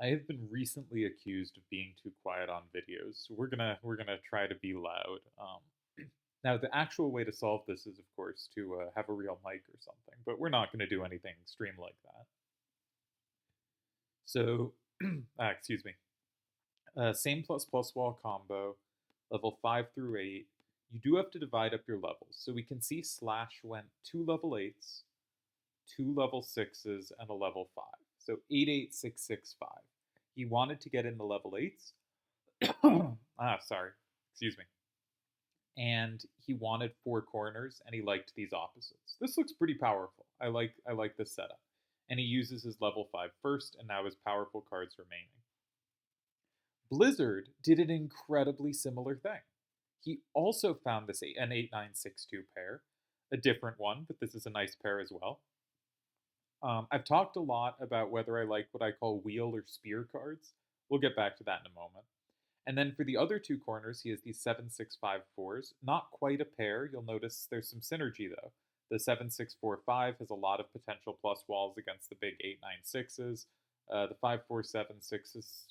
I have been recently accused of being too quiet on videos, so we're gonna try to be loud. Now, the actual way to solve this is, of course, to have a real mic or something, but we're not going to do anything extreme like that. So, excuse me. Same plus plus wall combo, level 5 through 8. You do have to divide up your levels. So we can see Slash went 2 level 8s, 2 level 6s, and a level 5. So 8, 8, 6, 6, 5. He wanted to get in the level 8s. Sorry. Excuse me. And he wanted 4 corners, and he liked these opposites. This looks pretty powerful. I like this setup. And he uses his level 5 first, and now his powerful cards remaining. Blizzard did an incredibly similar thing. He also found an 8, 9, 6, 2 pair, a different one, but this is a nice pair as well. I've talked a lot about whether I like what I call wheel or spear cards. We'll get back to that in a moment. And then for the other 2 corners, he has these 7, 6, 5, 4s. Not quite a pair. You'll notice there's some synergy though. The 7, 6, 4, 5 has a lot of potential plus walls against the big 8, 9, 6s. The 5, 4, 7, 6 is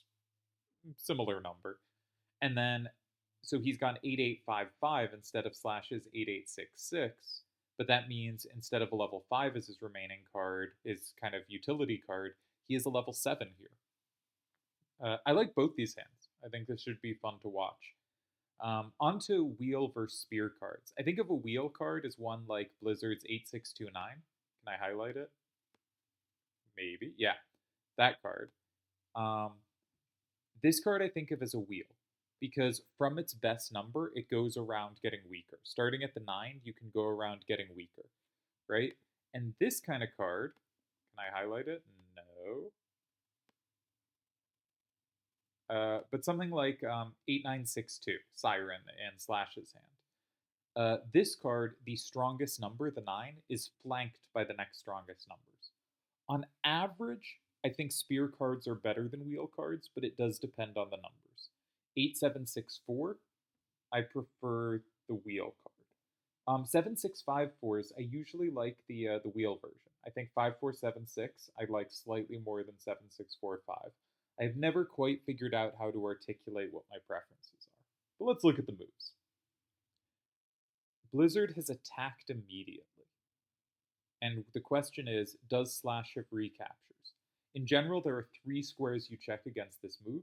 similar number. And then, so he's gone 8, 8, 5, 5 instead of Slash's 8, 8, 6, 6. But that means instead of a level 5 as his remaining card, his kind of utility card, he has a level 7 here. I like both these hands. I think this should be fun to watch. Onto wheel versus spear cards. I think of a wheel card as one like Blizzard's 8, 6, 2, 9. Can I highlight it? Maybe. Yeah, that card. Um, this card I think of as a wheel because from its best number, it goes around getting weaker. Starting at the 9, you can go around getting weaker, right? And this kind of card, can I highlight it? No. But something like 8, 9, 6, 2, Siren and Slash's hand. This card, the strongest number, the 9, is flanked by the next strongest numbers. On average, I think spear cards are better than wheel cards, but it does depend on the numbers. 8, 7, 6, 4, I prefer the wheel card. 7, 6, 5, 4s, I usually like the wheel version. I think 5, 4, 7, 6 I like slightly more than 7, 6, 4, 5. I've never quite figured out how to articulate what my preferences are. But let's look at the moves. Blizzard has attacked immediately. And the question is, does Slash have recaptures? In general, there are 3 squares you check against this move.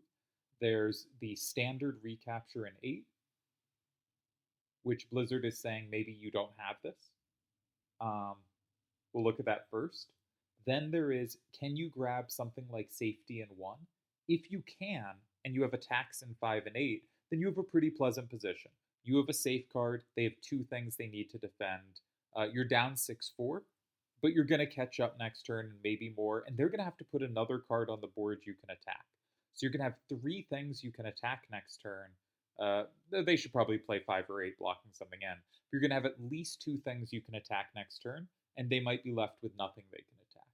There's the standard recapture in 8, which Blizzard is saying maybe you don't have this. We'll look at that first. Then there is, can you grab something like safety in 1? If you can, and you have attacks in 5 and 8, then you have a pretty pleasant position. You have a safe card. They have 2 things they need to defend. You're down 6-4, but you're going to catch up next turn and maybe more, and they're going to have to put another card on the board you can attack. So you're going to have 3 things you can attack next turn. They should probably play 5 or 8 blocking something in. But you're going to have at least 2 things you can attack next turn, and they might be left with nothing they can attack.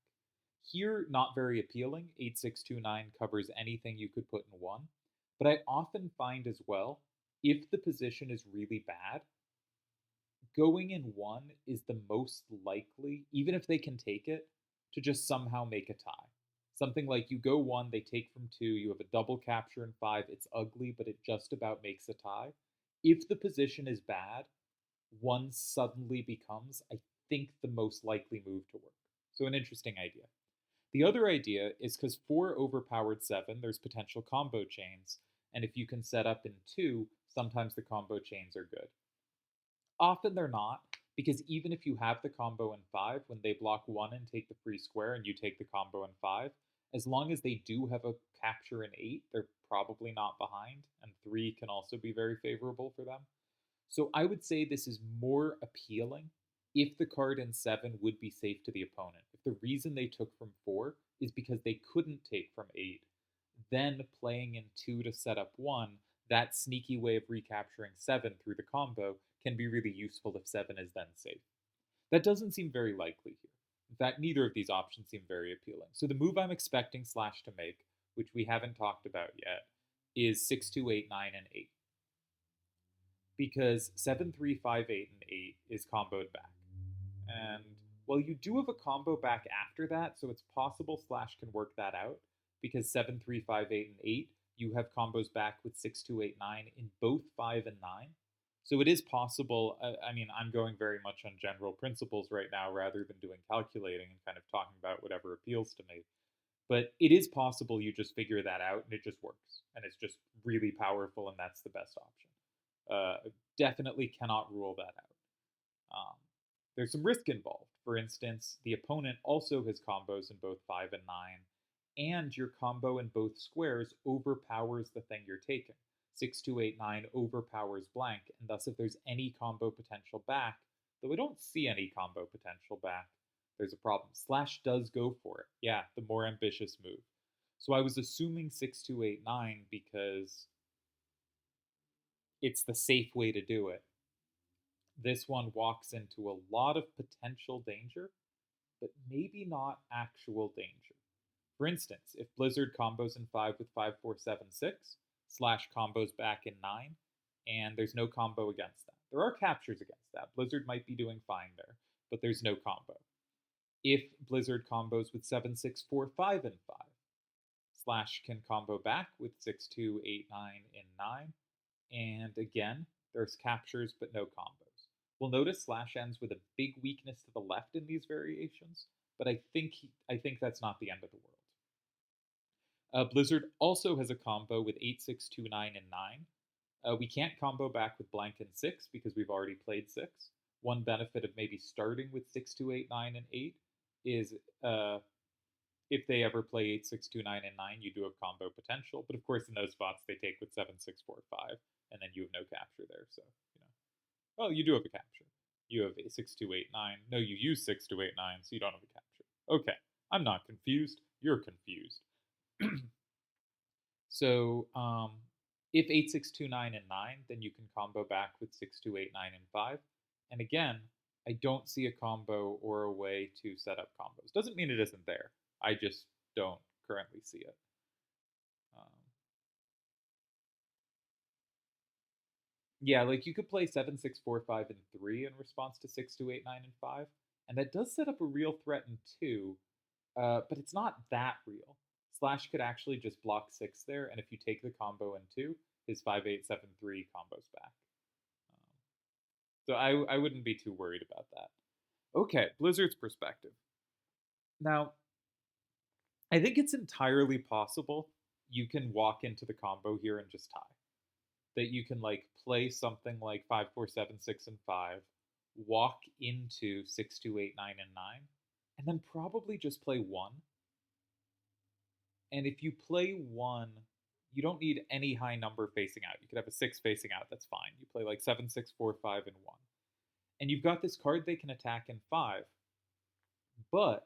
Here, not very appealing. 8, 6, 2, 9 covers anything you could put in 1. But I often find as well, if the position is really bad, going in 1 is the most likely, even if they can take it, to just somehow make a tie. Something like you go 1, they take from 2, you have a double capture in 5, it's ugly, but it just about makes a tie. If the position is bad, 1 suddenly becomes, I think, the most likely move to work. So, an interesting idea. The other idea is because 4 overpowered 7, there's potential combo chains, and if you can set up in 2, sometimes the combo chains are good. Often they're not, because even if you have the combo in 5, when they block 1 and take the free square and you take the combo in 5, as long as they do have a capture in 8, they're probably not behind, and 3 can also be very favorable for them. So I would say this is more appealing if the card in 7 would be safe to the opponent. If the reason they took from 4 is because they couldn't take from 8, then playing in 2 to set up 1, that sneaky way of recapturing 7 through the combo can be really useful if 7 is then safe. That doesn't seem very likely here. In fact, neither of these options seem very appealing. So the move I'm expecting Slash to make, which we haven't talked about yet, is 6, 2, 8, 9, and 8. Because 7, 3, 5, 8, and 8 is comboed back. And well, you do have a combo back after that, so it's possible Slash can work that out. because 7, 3, 5, 8, and 8, you have combos back with 6, 2, 8, 9 in both 5 and 9. So it is possible. I mean, I'm going very much on general principles right now rather than doing calculating and kind of talking about whatever appeals to me. But it is possible you just figure that out and it just works. And it's just really powerful and that's the best option. Definitely cannot rule that out. There's some risk involved. For instance, the opponent also has combos in both 5 and 9, and your combo in both squares overpowers the thing you're taking. 6, 2, 8, 9 overpowers blank, and thus, if there's any combo potential back, though I don't see any combo potential back, there's a problem. Slash does go for it. Yeah, the more ambitious move. So I was assuming 6, 2, 8, 9 because it's the safe way to do it. This one walks into a lot of potential danger, but maybe not actual danger. For instance, if Blizzard combos in 5 with 5, 4, 7, 6, Slash combos back in 9, and there's no combo against that. There are captures against that. Blizzard might be doing fine there, but there's no combo. If Blizzard combos with 7, 6, 4, 5, and 5, Slash can combo back with 6, 2, 8, 9, and 9, and again, there's captures but no combos. We'll notice Slash ends with a big weakness to the left in these variations, but I think that's not the end of the world. Blizzard also has a combo with 8, 6, 2, 9, and 9. We can't combo back with blank and 6 because we've already played 6. One benefit of maybe starting with 6, 2, 8, 9, and 8 is if they ever play 8, 6, 2, 9, and 9, you do have combo potential. But of course, in those spots, they take with 7, 6, 4, 5, and then you have no capture there. So, well, you do have a capture. You have 6, 2, 8, 9. No, you use 6, 2, 8, 9, so you don't have a capture. Okay, I'm not confused. You're confused. So if 8, 6, 2, 9, and 9, then you can combo back with 6, 2, 8, 9, and 5. And again, I don't see a combo or a way to set up combos. Doesn't mean it isn't there. I just don't currently see it. Yeah, like you could play 7, 6, 4, 5, and 3 in response to 6, 2, 8, 9, and 5. And that does set up a real threat in 2, but it's not that real. Slash could actually just block 6 there, and if you take the combo in 2, his 5, 8, 7, 3 combos back. So I wouldn't be too worried about that. Okay, Blizzard's perspective. Now, I think it's entirely possible you can walk into the combo here and just tie. That you can like play something like 5, 4, 7, 6, and 5, walk into 6, 2, 8, 9, and 9, and then probably just play 1. And if you play 1, you don't need any high number facing out. You could have a 6 facing out, that's fine. You play like 7, 6, 4, 5, and 1. And you've got this card they can attack in 5, but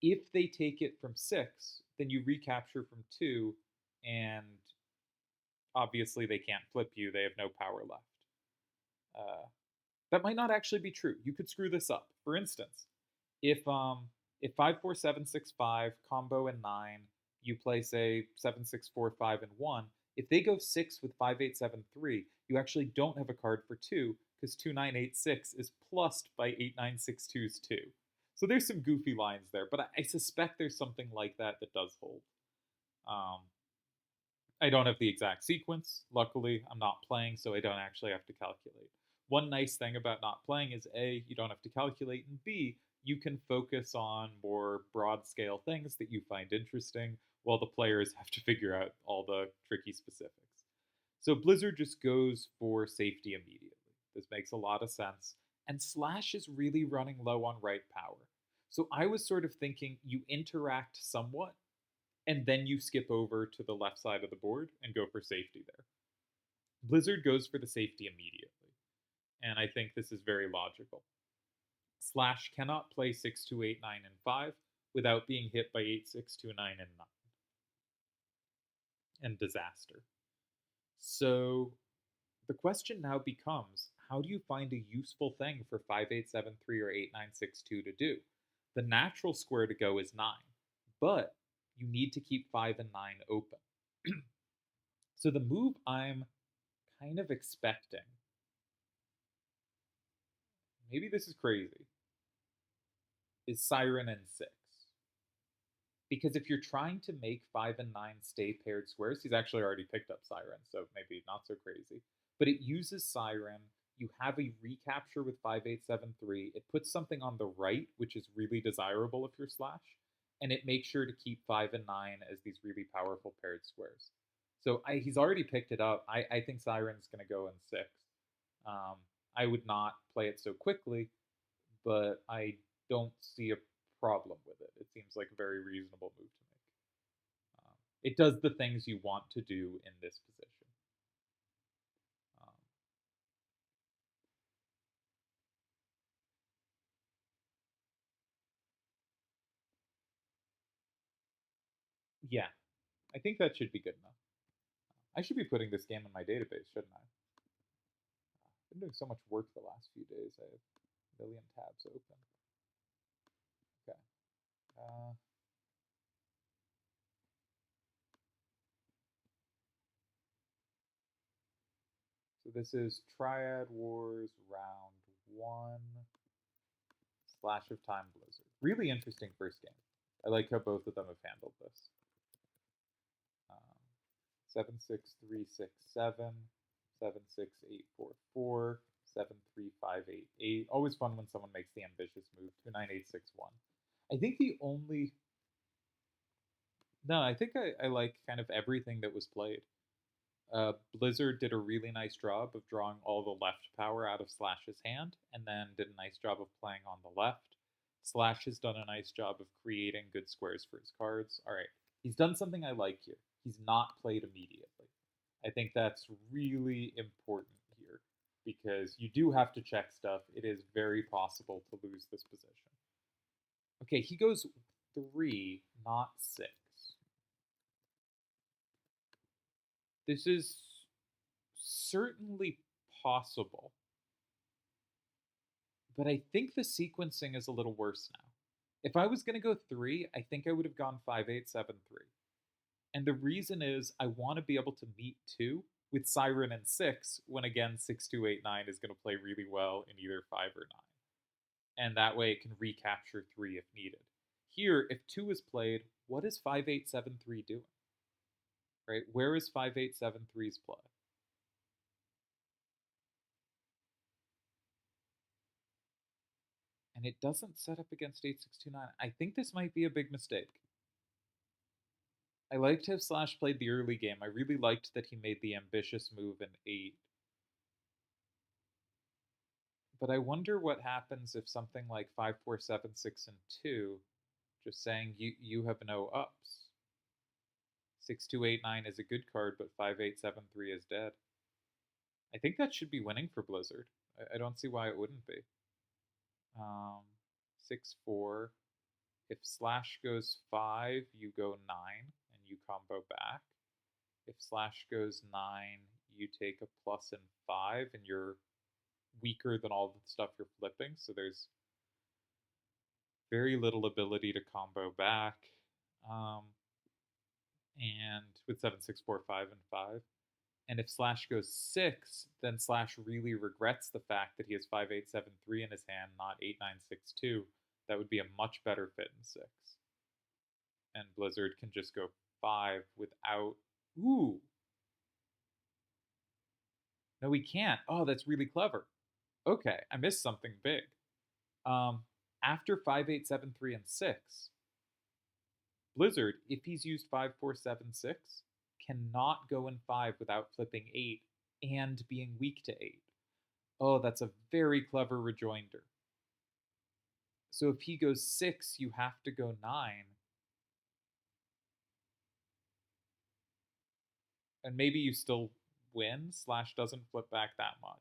if they take it from 6, then you recapture from 2, and obviously they can't flip you, they have no power left. That might not actually be true. You could screw this up. For instance, if 5, 4, 7, 6, 5 combo and 9, you play say 7, 6, 4, 5, and 1. If they go 6 with 5, 8, 7, 3, you actually don't have a card for 2 because 2, 9, 8, 6 is plussed by 8, 9, 6, 2's 2. So there's some goofy lines there, but I suspect there's something like that that does hold. I don't have the exact sequence. Luckily, I'm not playing, so I don't actually have to calculate. One nice thing about not playing is A, you don't have to calculate, and B, you can focus on more broad scale things that you find interesting while the players have to figure out all the tricky specifics. So Blizzard just goes for safety immediately. This makes a lot of sense. And Slash is really running low on right power. So I was sort of thinking you interact somewhat, and then you skip over to the left side of the board and go for safety there. Blizzard goes for the safety immediately, and I think this is very logical. Slash cannot play 6, 2, 8, 9, and 5 without being hit by 8, 6, 2, 9, and 9. And disaster. So the question now becomes, how do you find a useful thing for 5, 8, 7, 3 or 8, 9, 6, 2 to do? The natural square to go is 9, but you need to keep 5 and 9 open. So the move I'm kind of expecting, maybe this is crazy, is Siren and 6. Because if you're trying to make 5 and 9 stay paired squares, he's actually already picked up Siren, so maybe not so crazy. But it uses Siren. You have a recapture with 5873. It puts something on the right, which is really desirable if you're Slash, and it makes sure to keep 5 and 9 as these really powerful paired squares. So he's already picked it up. I think Siren's going to go in 6. Um, I would not play it so quickly, but I don't see a problem with it. It seems like a very reasonable move to make. It does the things you want to do in this position. Um, yeah, I think that should be good enough. I should be putting this game in my database, shouldn't I? I've been doing so much work the last few days. I have a million tabs open. Okay. Uh, so this is Triad Wars Round 1, Slash of Time Blizzard. Really interesting first game. I like how both of them have handled this. 76367, 76844, 73588. Always fun when someone makes the ambitious move. 29861. I think the only no, I think I like kind of everything that was played. Blizzard did a really nice job of drawing all the left power out of Slash's hand, and then did a nice job of playing on the left. Slash has done a nice job of creating good squares for his cards. All right, he's done something I like here. He's not played immediately. I think that's really important here because you do have to check stuff. It is very possible to lose this position. Okay, he goes 3, not 6. This is certainly possible, but I think the sequencing is a little worse now. If I was going to go 3, I think I would have gone 5873. And the reason is I want to be able to meet 2 with Siren and 6 when again 6289 is going to play really well in either 5 or 9. And that way it can recapture 3 if needed. Here, if 2 is played, what is 5873 doing? Right? Where is 5873's play? And it doesn't set up against 8629. I think this might be a big mistake. I liked how Slash played the early game. I really liked that he made the ambitious move in 8. But I wonder what happens if something like 5476 and 2 just saying you have no ups. 6289 is a good card, but 5873 is dead. I think that should be winning for Blizzard. I don't see why it wouldn't be. 6-4. If Slash goes 5, you go 9 and you combo back. If Slash goes 9, you take a plus and 5 and you're weaker than all the stuff you're flipping. So there's very little ability to combo back. And with 7, 6, 4, 5, and 5. And if Slash goes 6, then Slash really regrets the fact that he has 5873 in his hand, not 8962. That would be a much better fit in 6. And Blizzard can just go 5 without. Ooh! No, we can't. Oh, that's really clever. Okay, I missed something big. After 5873 and 6, Blizzard, if he's used 5476, cannot go in 5 without flipping 8 and being weak to 8. Oh, that's a very clever rejoinder. So if he goes 6, you have to go 9. And maybe you still win. Slash doesn't flip back that much.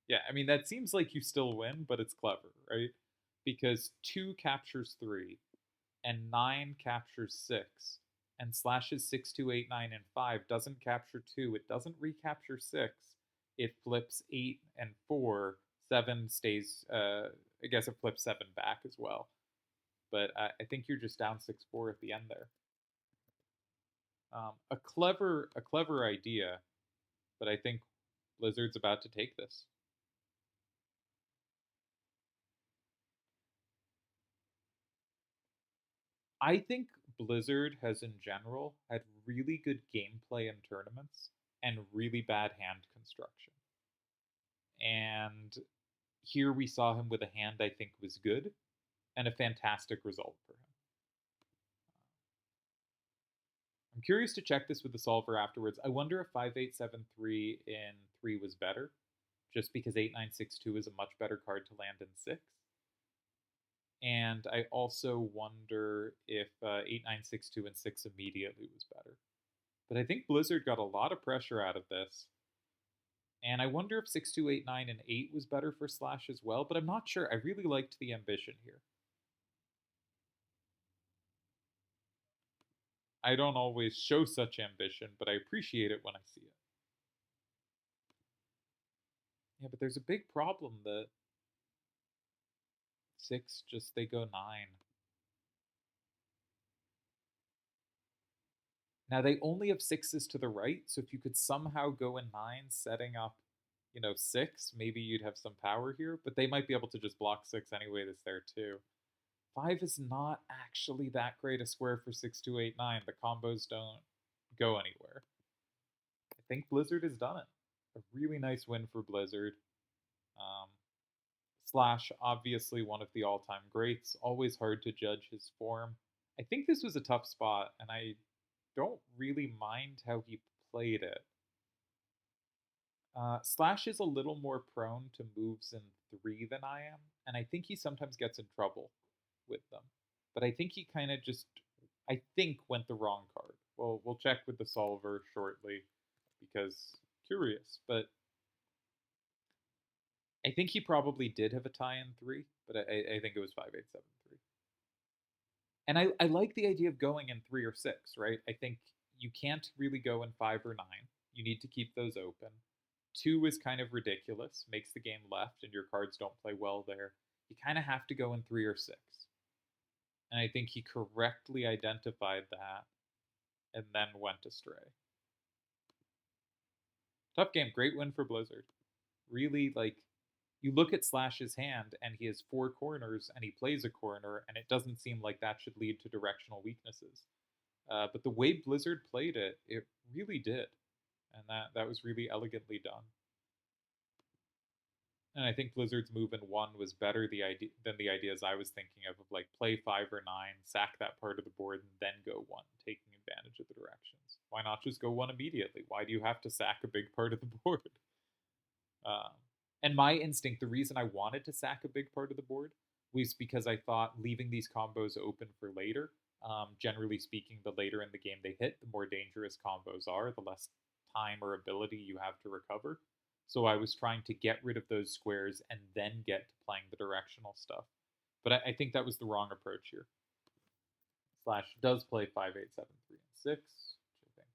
Yeah, I mean, that seems like you still win, but it's clever, right? Because 2 captures 3, and 9 captures 6, and Slash's 6, 2, 8, 9, and 5 doesn't capture 2. It doesn't recapture 6. It flips 8 and 4. 7 stays, I guess it flips 7 back as well. But I think you're just down 6-4 at the end there. A clever idea, but I think Blizzard's about to take this. I think Blizzard has in general had really good gameplay in tournaments and really bad hand construction. And here we saw him with a hand I think was good and a fantastic result for him. I'm curious to check this with the solver afterwards. I wonder if 5873 in 3 was better, just because 8962 is a much better card to land in 6. And I also wonder if 8962 and 6 immediately was better. But I think Blizzard got a lot of pressure out of this. And I wonder if 6289 and 8 was better for Slash as well, but I'm not sure. I really liked the ambition here. I don't always show such ambition, but I appreciate it when I see it. Yeah, but there's a big problem that 6 just they go 9. Now they only have 6s to the right, so if you could somehow go in 9 setting up, 6, maybe you'd have some power here, but they might be able to just block 6 anyway that's there too. 5 is not actually that great a square for 6289. The combos don't go anywhere. I think Blizzard has done it. A really nice win for Blizzard. Um, Slash, obviously one of the all-time greats. Always hard to judge his form. I think this was a tough spot, and I don't really mind how he played it. Slash is a little more prone to moves in 3 than I am, and I think he sometimes gets in trouble with them. But I think he kind of just, I think, went the wrong card. Well, we'll check with the solver shortly because curious. But I think he probably did have a tie in 3, but I think it was 5873. And I like the idea of going in 3 or 6, right? I think you can't really go in 5 or 9. You need to keep those open. 2 is kind of ridiculous, makes the game left, and your cards don't play well there. You kind of have to go in 3 or 6. And I think he correctly identified that and then went astray. Tough game, great win for Blizzard. Really, like, you look at Slash's hand and he has 4 corners and he plays a corner, and it doesn't seem like that should lead to directional weaknesses. But the way Blizzard played it, it really did. And that was really elegantly done. And I think Blizzard's move in 1 was better than the ideas I was thinking of like play 5 or 9, sack that part of the board, and then go 1, taking advantage of the directions. Why not just go 1 immediately? Why do you have to sack a big part of the board? Um, and my instinct, the reason I wanted to sack a big part of the board was because I thought leaving these combos open for later, generally speaking, the later in the game they hit, the more dangerous combos are, the less time or ability you have to recover. So I was trying to get rid of those squares and then get to playing the directional stuff. But I think that was the wrong approach here. Slash does play 5, 8, 7, 3, and 6, which I think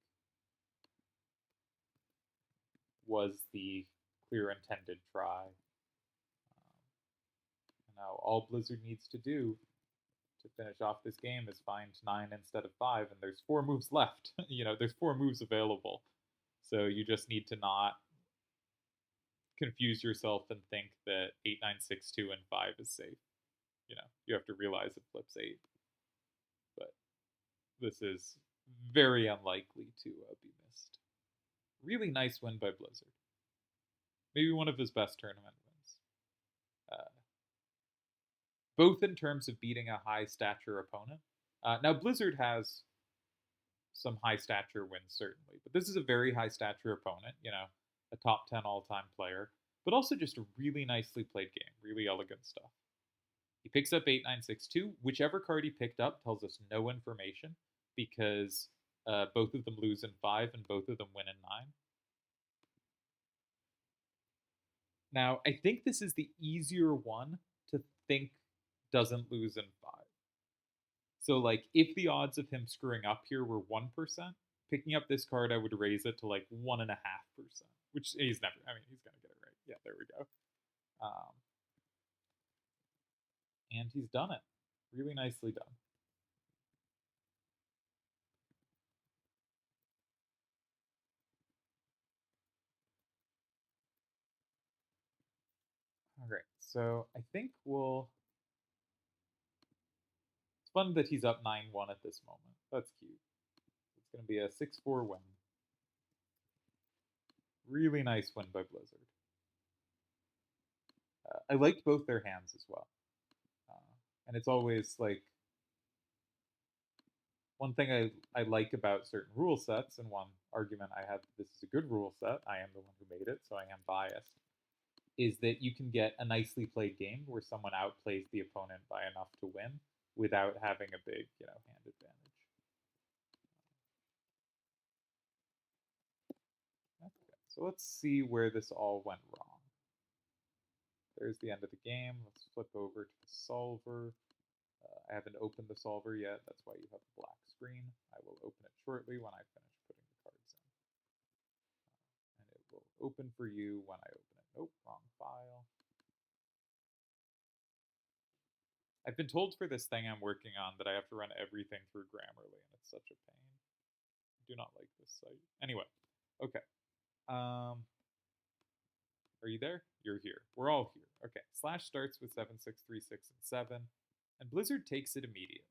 was the clear intended try. Now, all Blizzard needs to do to finish off this game is find 9 instead of 5, and there's 4 moves left. There's 4 moves available. So you just need to not confuse yourself and think that 8, 9, 6, 2, and 5 is safe. You have to realize it flips 8. But this is very unlikely to be missed. Really nice win by Blizzard. Maybe one of his best tournament wins. Uh, both in terms of beating a high stature opponent. Now, Blizzard has some high stature wins, certainly, but this is a very high stature opponent, a top 10 all time player, but also just a really nicely played game, really elegant stuff. He picks up 8962. Whichever card he picked up tells us no information because both of them lose in 5 and both of them win in 9. Now, I think this is the easier one to think doesn't lose in 5. So, like, if the odds of him screwing up here were 1%, picking up this card, I would raise it to like 1.5%, which he's never, he's going to get it right. Yeah, there we go. And he's done it. Really nicely done. All right, so I think we'll Fun that he's up 9-1 at this moment. That's cute. It's going to be a 6-4 win. Really nice win by Blizzard. I liked both their hands as well. And it's always like one thing I like about certain rule sets, and one argument I have this is a good rule set, I am the one who made it, so I am biased, is that you can get a nicely played game where someone outplays the opponent by enough to win without having a big, hand advantage. Okay, so let's see where this all went wrong. There's the end of the game. Let's flip over to the solver. I haven't opened the solver yet. That's why you have a black screen. I will open it shortly when I finish putting the cards in. And it will open for you when I open it. Nope, wrong file. I've been told for this thing I'm working on that I have to run everything through Grammarly, and it's such a pain. I do not like this site. Anyway, okay. Are you there? You're here. We're all here. Okay. Slash starts with 7, 6, 3, 6, and 7, and Blizzard takes it immediately.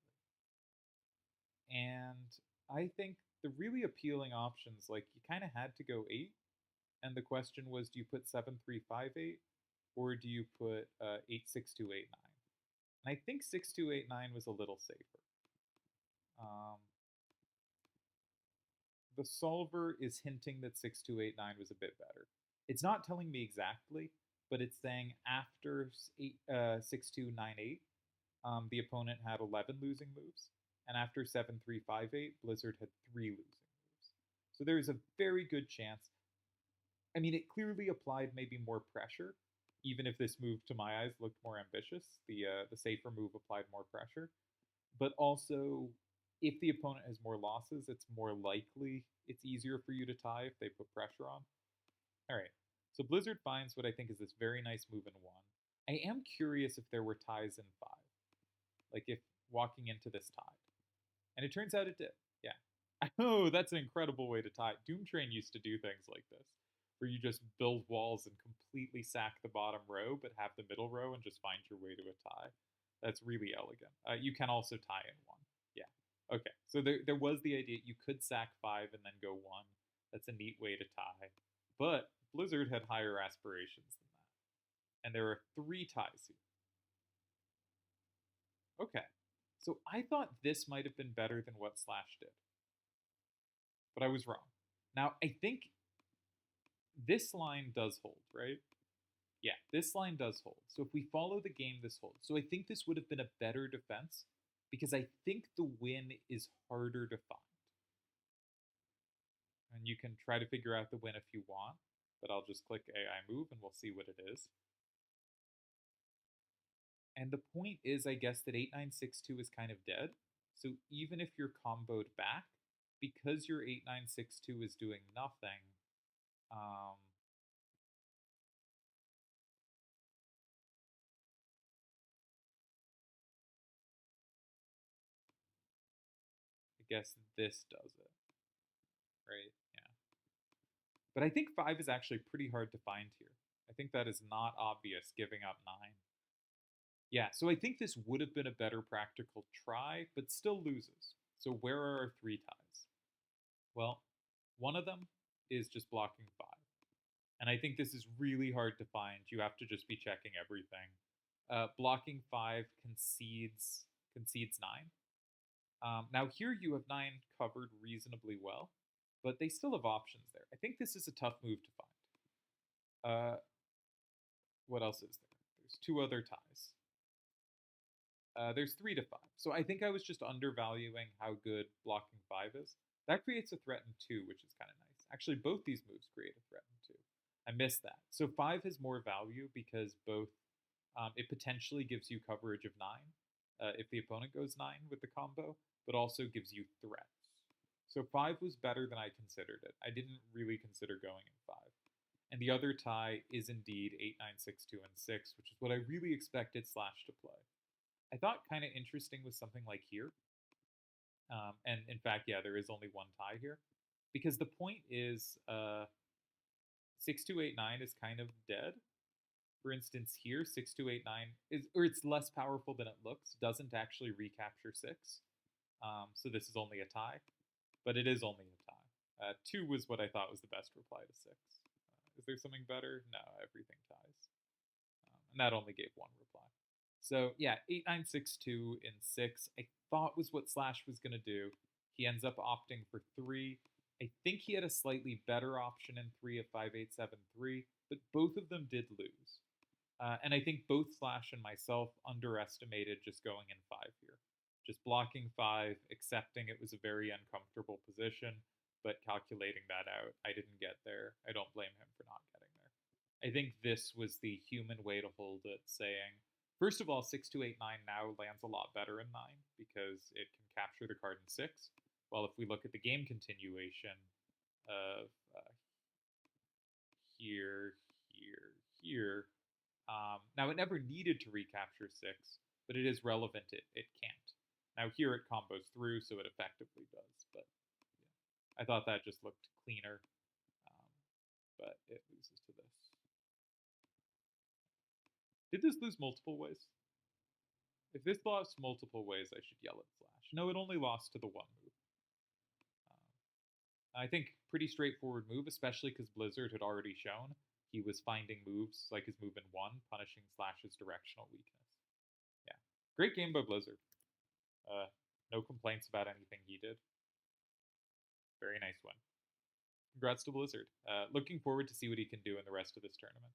And I think the really appealing options, like you kind of had to go 8, and the question was, do you put 7, 3, 5, 8, or do you put 8, 6, 2, 8, 9? And I think 6, 2, 8, 9 was a little safer. The solver is hinting that 6, 2, 8, 9 was a bit better. It's not telling me exactly, but it's saying after 6, 2, 9, 8, the opponent had 11 losing moves, and after 7, 3, 5, 8, Blizzard had 3 losing moves. So there is a very good chance. I mean, it clearly applied maybe more pressure, even if this move, to my eyes, looked more ambitious. The safer move applied more pressure, but also if the opponent has more losses, it's more likely it's easier for you to tie if they put pressure on. All right. So Blizzard finds what I think is this very nice move in 1. I am curious if there were ties in 5. Like if walking into this tied. And it turns out it did. Yeah. Oh, that's an incredible way to tie. Doomtrain used to do things like this, where you just build walls and completely sack the bottom row, but have the middle row and just find your way to a tie. That's really elegant. You can also tie in 1. Yeah. Okay. So there was the idea you could sack 5 and then go 1. That's a neat way to tie. But Blizzard had higher aspirations than that. And there are 3 ties here. Okay. So I thought this might have been better than what Slash did. But I was wrong. Now, I think this line does hold, right? Yeah, this line does hold. So if we follow the game, this holds. So I think this would have been a better defense because I think the win is harder to find. And you can try to figure out the win if you want, but I'll just click AI move and we'll see what it is. And the point is, I guess, that 8962 is kind of dead. So even if you're comboed back, because your 8962 is doing nothing, I guess this does it, right? Yeah. But I think 5 is actually pretty hard to find here. I think that is not obvious, giving up 9. Yeah, so I think this would have been a better practical try, but still loses. So where are our 3 ties? Well, one of them is just blocking 5. And I think this is really hard to find. You have to just be checking everything. Blocking 5 concedes 9. Now here you have 9 covered reasonably well, but they still have options there. I think this is a tough move to find. What else is there? There's 2 other ties. There's 3 to 5. So I think I was just undervaluing how good blocking 5 is. That creates a threat in 2, which is kind of nice. Actually, both these moves create a threat in 2. I missed that. So 5 has more value because both it potentially gives you coverage of 9 if the opponent goes 9 with the combo, but also gives you threats. So 5 was better than I considered it. I didn't really consider going in 5. And the other tie is indeed 8, 9, 6, 2, and 6, which is what I really expected Slash to play. I thought kind of interesting was something like here. And in fact, yeah, there is only 1 tie here. Because the point is 6, 2, 8, 9 is kind of dead. For instance, here 6289 is, or it's less powerful than it looks. Doesn't actually recapture six. So this is only a tie, but it is only a tie. Two was what I thought was the best reply to six. Is there something better? No, everything ties. And that only gave one reply. So yeah, 8962 in six, I thought was what Slash was going to do. He ends up opting for three. I think he had a slightly better option in three of 5873, but both of them did lose. And I think both Slash and myself underestimated just going in five here. Just blocking five, accepting it was a very uncomfortable position, but calculating that out. I didn't get there. I don't blame him for not getting there. I think this was the human way to hold it, saying, first of all, 6289 now lands a lot better in 9 because it can capture the card in 6. While if we look at the game continuation of here, here, here, now it never needed to recapture 6, but it is relevant it can't. Now here it combos through, so it effectively does, but yeah. I thought that just looked cleaner, but it loses to this. Did this lose multiple ways? If this lost multiple ways, I should yell at Slash. No, it only lost to the one move. I think pretty straightforward move, especially because Blizzard had already shown he was finding moves like his move in 1, punishing Slash's directional weakness. Yeah. Great game by Blizzard. No complaints about anything he did. Very nice win. Congrats to Blizzard. Looking forward to see what he can do in the rest of this tournament.